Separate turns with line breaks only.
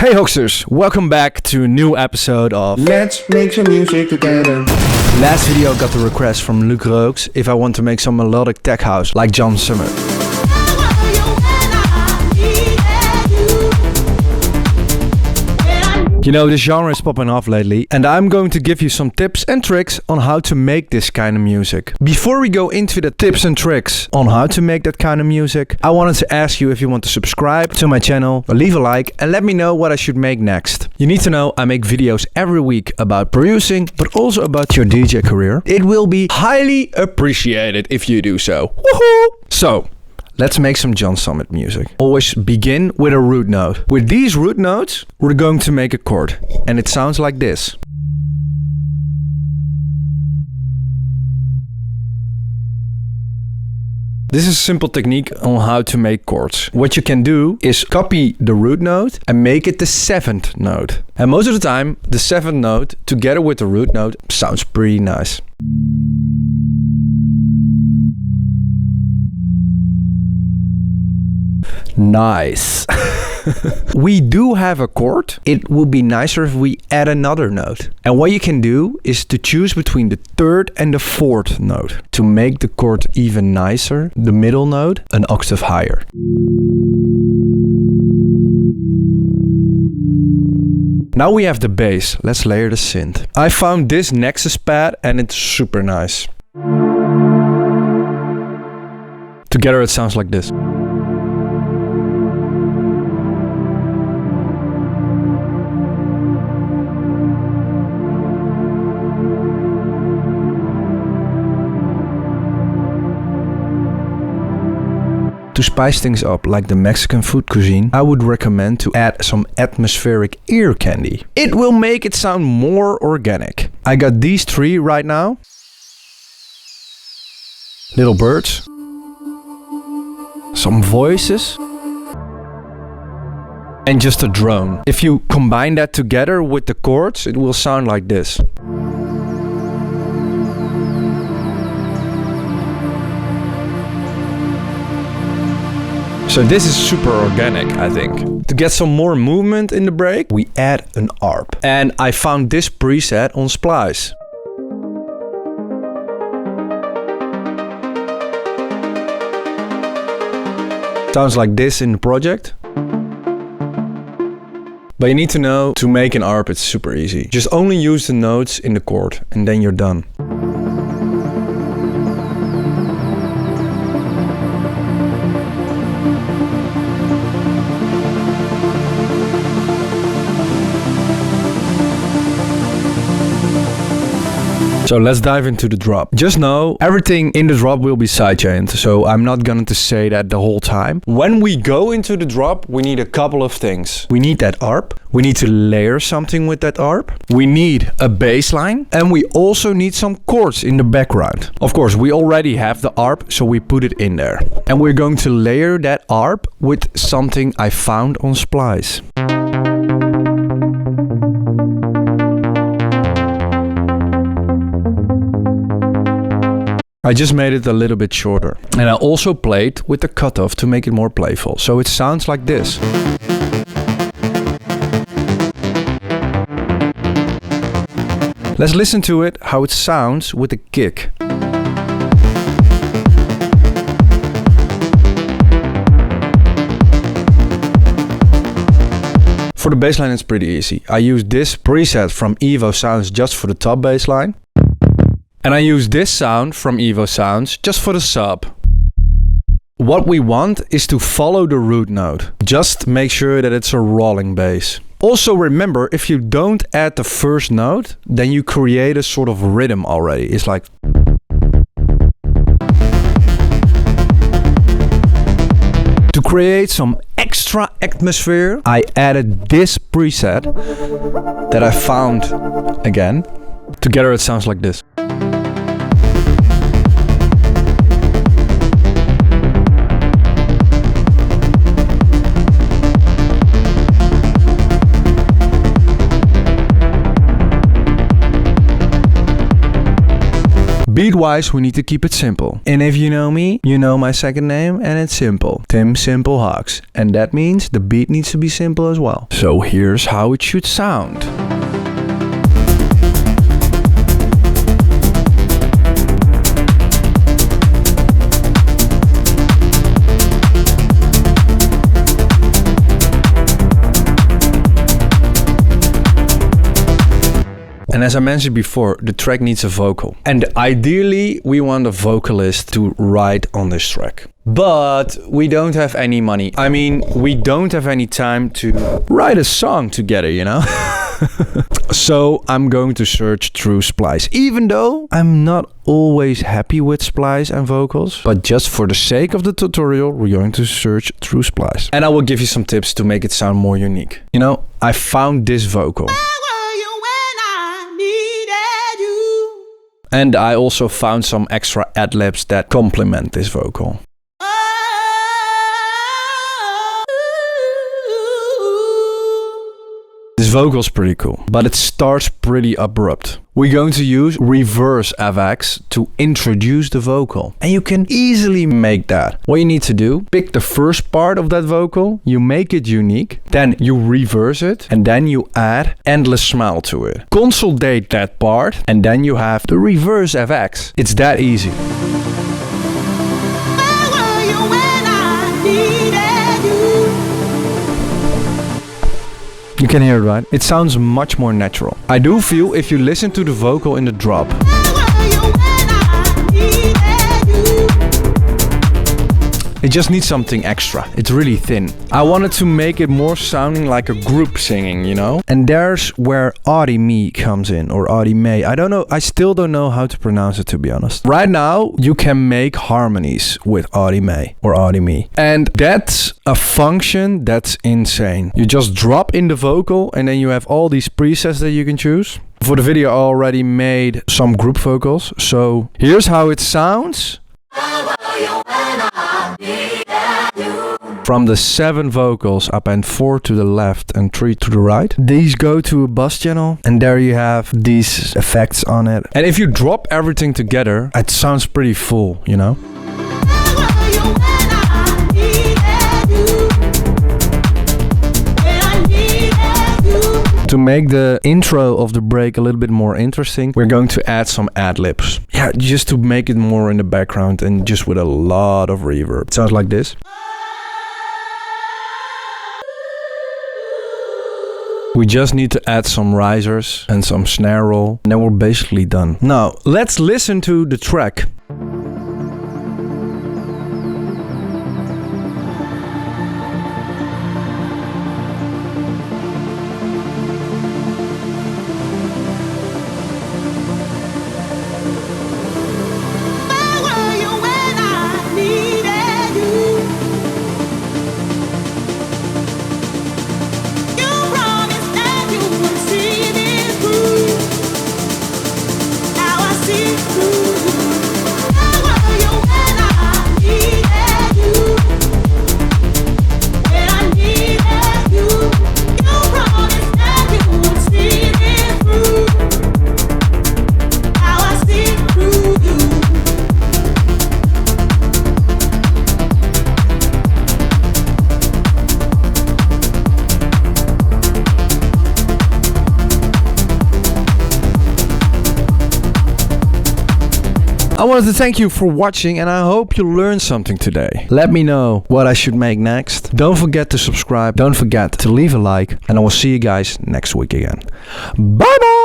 Hey Hoxers, welcome back to a new episode of
Let's make some music together.
Last video got the request from Juke Hox if I want to make some melodic tech house like John Summit. You know, this genre is popping off lately, and I'm going to give you some tips and tricks on how to make this kind of music. Before we go into the tips and tricks on how to make that kind of music, I wanted to ask you if you want to subscribe to my channel, or leave a like, and let me know what I should make next. You need to know I make videos every week about producing, but also about your DJ career. It will be highly appreciated if you do so. Woohoo! So, let's make some John Summit music. Always begin with a root note. With these root notes, we're going to make a chord. And it sounds like this. This is a simple technique on how to make chords. What you can do is copy the root note and make it the 7th note. And most of the time, the 7th note together with the root note sounds pretty nice. Nice. We do have a chord. It would be nicer if we add another note. And what you can do is to choose between the 3rd and the 4th note. To make the chord even nicer, the middle note an octave higher. Now we have the bass. Let's layer the synth. I found this Nexus pad and it's super nice. Together it sounds like this. To spice things up like the Mexican food cuisine, I would recommend to add some atmospheric ear candy. It will make it sound more organic. I got these 3 right now. Little birds. Some voices. And just a drone. If you combine that together with the chords, it will sound like this. So this is super organic, I think. To get some more movement in the break, we add an arp. And I found this preset on Splice. Sounds like this in the project. But you need to know, to make an arp it's super easy. Just only use the notes in the chord and then you're done. So let's dive into the drop. Just know, everything in the drop will be sidechained, so I'm not going to say that the whole time. When we go into the drop, we need a couple of things. We need that arp. We need to layer something with that arp. We need a bass line. And we also need some chords in the background. Of course, we already have the arp, so we put it in there. And we're going to layer that arp with something I found on Splice. I just made it a little bit shorter. And I also played with the cutoff to make it more playful. So it sounds like this. Let's listen to it, how it sounds with the kick. For the bassline it's pretty easy. I use this preset from Evo Sounds just for the top bassline. And I use this sound from Evo Sounds just for the sub. What we want is to follow the root note. Just make sure that it's a rolling bass. Also remember, if you don't add the first note, then you create a sort of rhythm already. It's like... To create some extra atmosphere, I added this preset that I found again. Together it sounds like this. Beat-wise, we need to keep it simple. And if you know me, you know my second name, and it's simple. Tim Simple Hox. And that means the beat needs to be simple as well. So here's how it should sound. And as I mentioned before, the track needs a vocal. And ideally, we want a vocalist to write on this track. But we don't have any money. I mean, we don't have any time to write a song together, you know? So I'm going to search through Splice. Even though I'm not always happy with Splice and vocals. But just for the sake of the tutorial, we're going to search through Splice. And I will give you some tips to make it sound more unique. You know, I found this vocal. And I also found some extra ad-libs that complement this vocal. This vocal's pretty cool, but it starts pretty abrupt. We're going to use reverse FX to introduce the vocal. And you can easily make that. What you need to do, pick the first part of that vocal, you make it unique, then you reverse it, and then you add endless smile to it. Consolidate that part, and then you have the reverse FX. It's that easy. You can hear it, right? It sounds much more natural. I do feel if you listen to the vocal in the drop, it just needs something extra. It's really thin. I wanted to make it more sounding like a group singing, you know? And there's where Audi Me comes in, or Audi May. I don't know, I still don't know how to pronounce it, to be honest. Right now, you can make harmonies with Audi May or Audi Me. And that's a function that's insane. You just drop in the vocal and then you have all these presets that you can choose. For the video, I already made some group vocals. So here's how it sounds. From the 7 vocals up and 4 to the left and 3 to the right. These go to a bus channel and there you have these effects on it. And if you drop everything together, it sounds pretty full, you know? To make the intro of the break a little bit more interesting, we're going to add some ad-libs. Yeah, just to make it more in the background and just with a lot of reverb. It sounds like this. We just need to add some risers and some snare roll, and then we're basically done. Now, let's listen to the track. I wanted to thank you for watching and I hope you learned something today. Let me know what I should make next. Don't forget to subscribe. Don't forget to leave a like. And I will see you guys next week again. Bye bye!